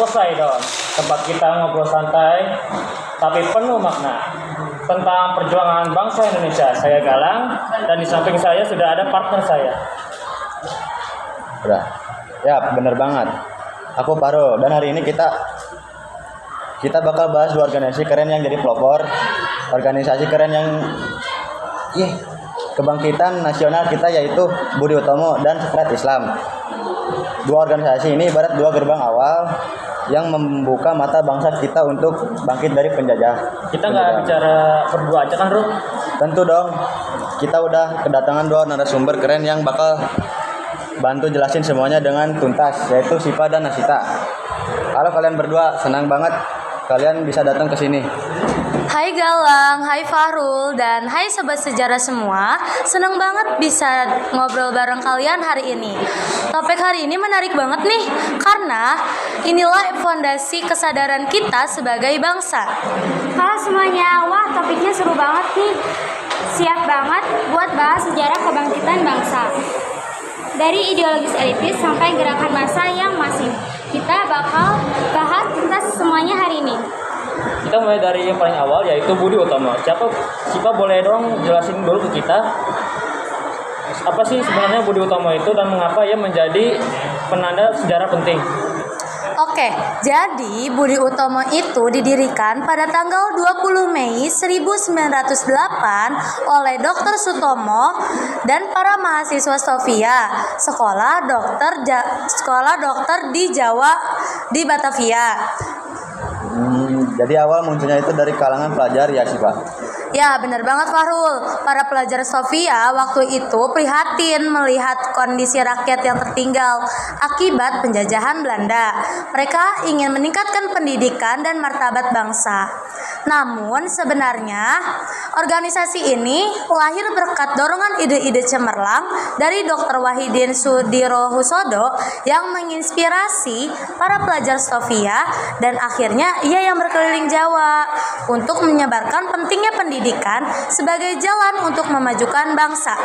Poseidon, tempat kita ngobrol santai tapi penuh makna tentang perjuangan bangsa Indonesia. Saya Galang dan di samping saya sudah ada partner saya. Udah. Ya, bener banget. Aku Paro dan hari ini kita bakal bahas dua organisasi keren yang jadi pelopor. Organisasi keren yang kebangkitan nasional kita, yaitu Budi Utomo dan Sekret Islam. Dua organisasi ini ibarat dua gerbang awal yang membuka mata bangsa kita untuk bangkit dari penjajah. Kita nggak bicara berdua aja kan, Ru? Tentu dong. Kita udah kedatangan dua narasumber keren yang bakal bantu jelasin semuanya dengan tuntas, yaitu Sipa dan Nasita. Halo kalian berdua, senang banget kalian bisa datang ke sini. Hai Galang, hai Fahrul, dan hai Sobat Sejarah semua. Senang banget bisa ngobrol bareng kalian hari ini. Topik hari ini menarik banget nih, karena inilah fondasi kesadaran kita sebagai bangsa. Halo semuanya, wah topiknya seru banget nih. Siap banget buat bahas sejarah kebangkitan bangsa. Dari ideologis elitis sampai gerakan massa yang masif. Kita bakal bahas tuntas semuanya hari ini. Kita mulai dari yang paling awal, yaitu Budi Utomo. Siapa boleh dong jelasin dulu ke kita apa sih sebenarnya Budi Utomo itu dan mengapa ia menjadi penanda sejarah penting? Oke, jadi Budi Utomo itu didirikan pada tanggal 20 Mei 1908 oleh Dr. Sutomo dan para mahasiswa Sofia, sekolah dokter di Jawa di Batavia. Jadi awal munculnya itu dari kalangan pelajar ya sih Pak? Ya, benar banget Fahrul. Para pelajar Sofia waktu itu prihatin melihat kondisi rakyat yang tertinggal akibat penjajahan Belanda. Mereka ingin meningkatkan pendidikan dan martabat bangsa. Namun sebenarnya organisasi ini lahir berkat dorongan ide-ide cemerlang dari Dr. Wahidin Sudirohusodo yang menginspirasi para pelajar Sofia, dan akhirnya ia yang berkeliling Jawa untuk menyebarkan pentingnya pendidikan sebagai jalan untuk memajukan bangsa.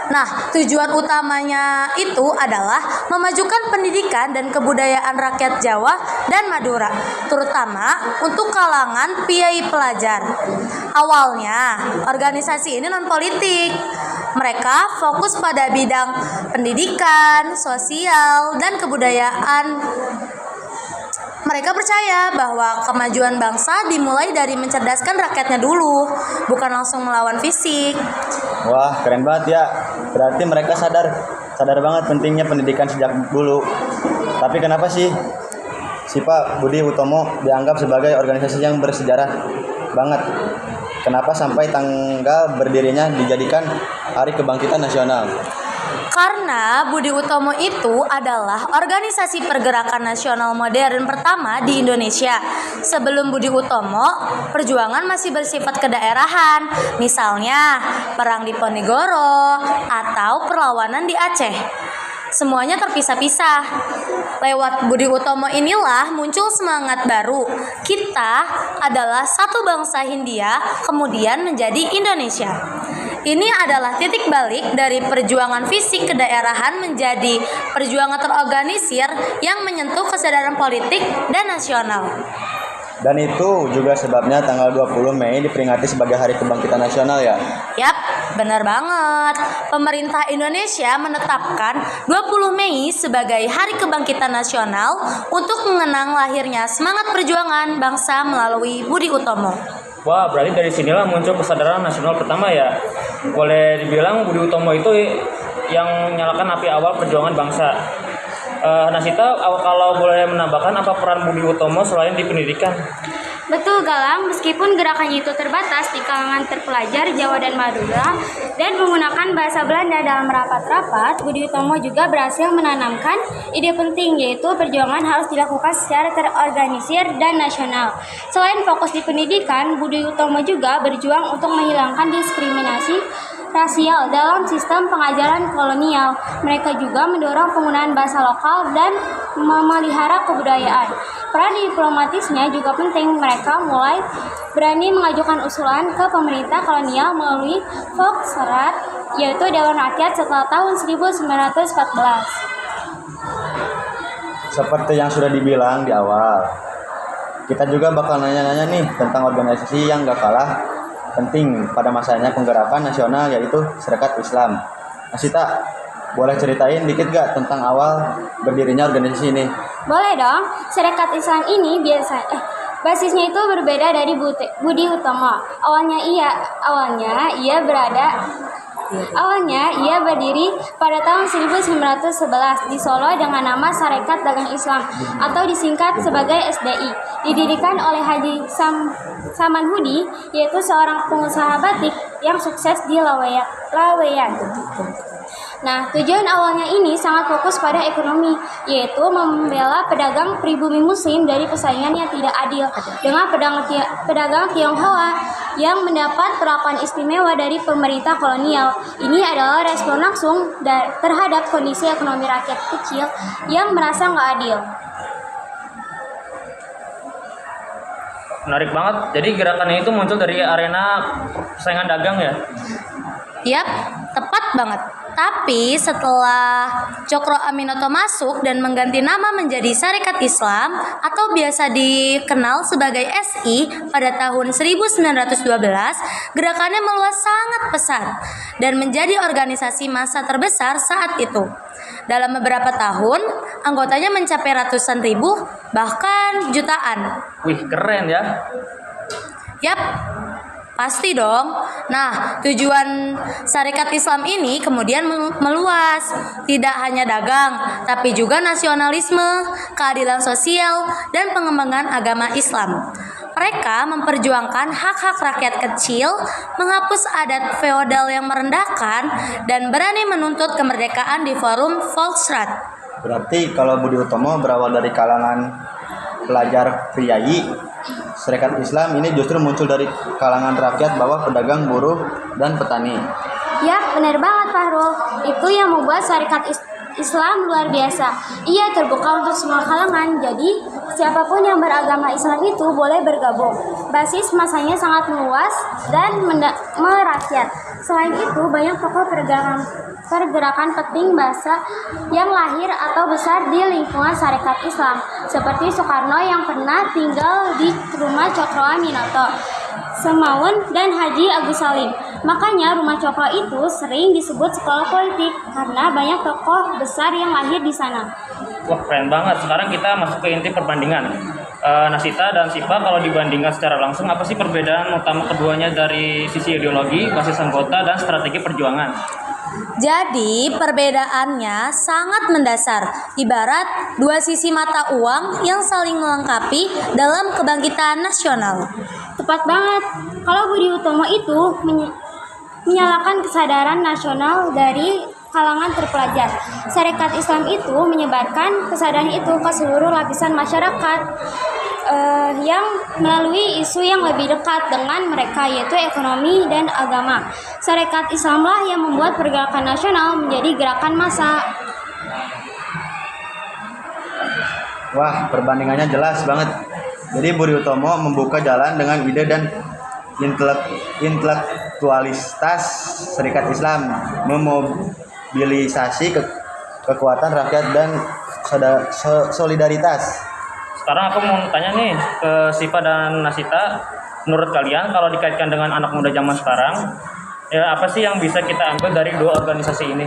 Nah, tujuan utamanya itu adalah memajukan pendidikan dan kebudayaan rakyat Jawa dan Madura, terutama untuk kalangan piai pelajar. Awalnya, organisasi ini non-politik. Mereka fokus pada bidang pendidikan, sosial, dan kebudayaan. Mereka percaya bahwa kemajuan bangsa dimulai dari mencerdaskan rakyatnya dulu, bukan langsung melawan fisik. Wah, keren banget ya. Berarti mereka sadar banget pentingnya pendidikan sejak dulu. Tapi kenapa sih Pak Budi Utomo dianggap sebagai organisasi yang bersejarah banget? Kenapa sampai tanggal berdirinya dijadikan Hari Kebangkitan Nasional? Karena Budi Utomo itu adalah organisasi pergerakan nasional modern pertama di Indonesia. Sebelum Budi Utomo, perjuangan masih bersifat kedaerahan, misalnya perang di Ponegoro atau perlawanan di Aceh. Semuanya terpisah-pisah. Lewat Budi Utomo inilah muncul semangat baru. Kita adalah satu bangsa Hindia, kemudian menjadi Indonesia. Ini adalah titik balik dari perjuangan fisik kedaerahan menjadi perjuangan terorganisir yang menyentuh kesadaran politik dan nasional. Dan itu juga sebabnya tanggal 20 Mei diperingati sebagai Hari Kebangkitan Nasional ya? Yap, benar banget. Pemerintah Indonesia menetapkan 20 Mei sebagai Hari Kebangkitan Nasional untuk mengenang lahirnya semangat perjuangan bangsa melalui Budi Utomo. Wah, berarti dari sinilah muncul kesadaran nasional pertama ya. Boleh dibilang Budi Utomo itu yang menyalakan api awal perjuangan bangsa. Nasita, kalau boleh menambahkan apa peran Budi Utomo selain di pendidikan? Betul Galang, meskipun gerakannya itu terbatas di kalangan terpelajar Jawa dan Madura dan menggunakan bahasa Belanda dalam rapat-rapat, Budi Utomo juga berhasil menanamkan ide penting, yaitu perjuangan harus dilakukan secara terorganisir dan nasional. Selain fokus di pendidikan, Budi Utomo juga berjuang untuk menghilangkan diskriminasi rasial dalam sistem pengajaran kolonial. Mereka juga mendorong penggunaan bahasa lokal dan memelihara kebudayaan. Peran diplomatisnya juga penting. Mereka mulai berani mengajukan usulan ke pemerintah kolonial melalui Volksraad, yaitu Dewan Rakyat setelah tahun 1914. seperti yang sudah dibilang di awal, kita juga bakal nanya-nanya nih tentang organisasi yang gak kalah penting pada masanya penggerakan nasional, yaitu Serikat Islam. Sita, boleh ceritain dikit gak tentang awal berdirinya organisasi ini? Boleh dong. Serikat Islam ini basisnya itu berbeda dari Budi Utomo. Awalnya ia berdiri pada tahun 1911 di Solo dengan nama Sarekat Dagang Islam atau disingkat sebagai SDI. Didirikan oleh Haji Samanhudi, yaitu seorang pengusaha batik yang sukses di Laweyan. Nah, tujuan awalnya ini sangat fokus pada ekonomi, yaitu membela pedagang pribumi muslim dari persaingan yang tidak adil dengan pedagang Tionghoa yang mendapat perlakuan istimewa dari pemerintah kolonial. Ini adalah respon langsung terhadap kondisi ekonomi rakyat kecil yang merasa nggak adil. Menarik banget. Jadi gerakannya itu muncul dari arena persaingan dagang ya? Yap, tepat banget. Tapi setelah Cokro Aminoto masuk dan mengganti nama menjadi Sarekat Islam atau biasa dikenal sebagai SI pada tahun 1912, gerakannya meluas sangat pesat dan menjadi organisasi massa terbesar saat itu. Dalam beberapa tahun, anggotanya mencapai ratusan ribu, bahkan jutaan. Wih, keren ya. Yap, pasti dong. Nah, tujuan Sarekat Islam ini kemudian meluas, tidak hanya dagang, tapi juga nasionalisme, keadilan sosial, dan pengembangan agama Islam. Mereka memperjuangkan hak-hak rakyat kecil, menghapus adat feodal yang merendahkan, dan berani menuntut kemerdekaan di forum Volksraad. Berarti kalau Budi Utomo berawal dari kalangan pelajar priayi, Serikat Islam ini justru muncul dari kalangan rakyat bawah, pedagang, buruh, dan petani. Ya, benar banget Fahrul. Itu yang membuat Sarekat Islam luar biasa. Ia terbuka untuk semua kalangan, jadi siapapun yang beragama Islam itu boleh bergabung. Basis masanya sangat meluas dan merakyat. Selain itu, banyak tokoh pergerakan penting bangsa yang lahir atau besar di lingkungan Sarekat Islam, seperti Soekarno yang pernah tinggal di rumah Cokro Aminoto, Semaun, dan Haji Agus Salim. Makanya rumah Cokro itu sering disebut sekolah politik karena banyak tokoh besar yang lahir di sana. Wah, keren banget. Sekarang kita masuk ke inti perbandingan. Nasita dan Sipa, kalau dibandingkan secara langsung, apa sih perbedaan utama keduanya dari sisi ideologi, basis anggota, dan strategi perjuangan? Jadi perbedaannya sangat mendasar, ibarat dua sisi mata uang yang saling melengkapi dalam kebangkitan nasional. Tepat banget. Kalau Budi Utomo itu menyalakan kesadaran nasional dari kalangan terpelajar. Sarekat Islam itu menyebarkan kesadaran itu ke seluruh lapisan masyarakat yang melalui isu yang lebih dekat dengan mereka, yaitu ekonomi dan agama. Sarekat Islamlah yang membuat pergerakan nasional menjadi gerakan massa. Wah, perbandingannya jelas banget. Jadi Budi Utomo membuka jalan dengan ide dan intelektualitas Serikat Islam, memobilisasi kekuatan rakyat dan solidaritas. Sekarang aku mau tanya nih ke Sipa dan Nasita, menurut kalian kalau dikaitkan dengan anak muda zaman sekarang, ya apa sih yang bisa kita ambil dari dua organisasi ini?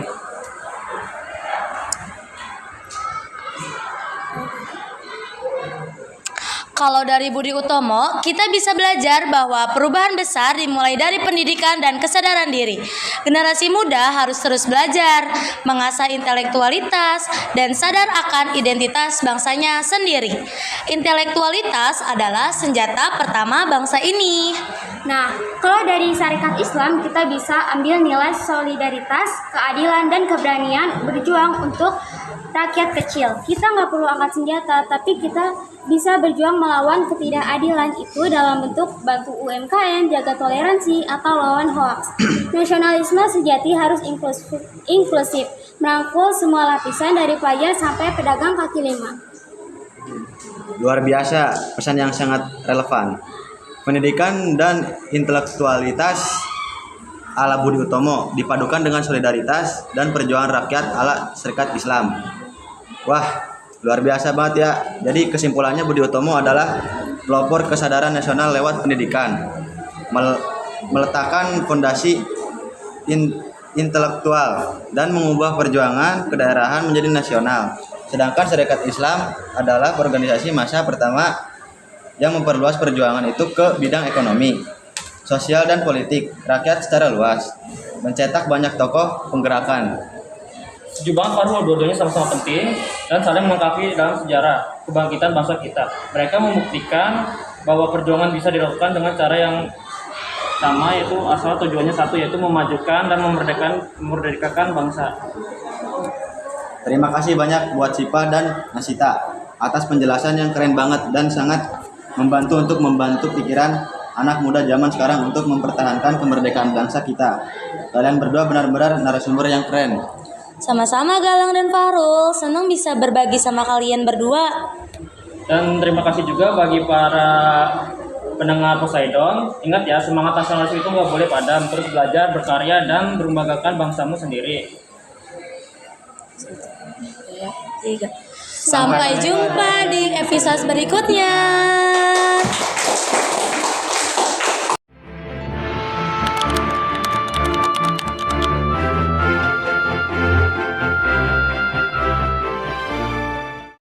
Kalau dari Budi Utomo, kita bisa belajar bahwa perubahan besar dimulai dari pendidikan dan kesadaran diri. Generasi muda harus terus belajar, mengasah intelektualitas, dan sadar akan identitas bangsanya sendiri. Intelektualitas adalah senjata pertama bangsa ini. Nah, kalau dari Sarekat Islam kita bisa ambil nilai solidaritas, keadilan, dan keberanian berjuang untuk rakyat kecil. Kita nggak perlu angkat senjata, tapi kita bisa berjuang melawan ketidakadilan itu dalam bentuk bantu UMKM, jaga toleransi, atau lawan hoaks. Nasionalisme sejati harus inklusif, merangkul semua lapisan dari pelajar sampai pedagang kaki lima. Luar biasa, pesan yang sangat relevan. Pendidikan dan intelektualitas ala Budi Utomo dipadukan dengan solidaritas dan perjuangan rakyat ala Serikat Islam. Wah, Luar biasa banget ya. Jadi kesimpulannya Budi Utomo adalah pelopor kesadaran nasional lewat pendidikan, meletakkan fondasi intelektual dan mengubah perjuangan kedaerahan menjadi nasional. Sedangkan Serikat Islam adalah organisasi massa pertama yang memperluas perjuangan itu ke bidang ekonomi, sosial dan politik rakyat secara luas, mencetak banyak tokoh penggerakan. Setuju banget Farul, dua-duanya sama-sama penting dan saling melengkapi dalam sejarah kebangkitan bangsa kita. Mereka membuktikan bahwa perjuangan bisa dilakukan dengan cara yang sama, yaitu asal tujuannya satu, yaitu memajukan dan memerdekakan bangsa. Terima kasih banyak buat Sipa dan Nasita atas penjelasan yang keren banget dan sangat membantu pikiran anak muda zaman sekarang untuk mempertahankan kemerdekaan bangsa kita. Kalian berdua benar-benar narasumber yang keren. Sama-sama Galang dan Fahrul, senang bisa berbagi sama kalian berdua. Dan terima kasih juga bagi para pendengar Poseidon. Ingat ya, semangat nasionalis itu nggak boleh padam. Terus belajar, berkarya, dan berbanggakan bangsamu sendiri. Sampai jumpa di episode berikutnya.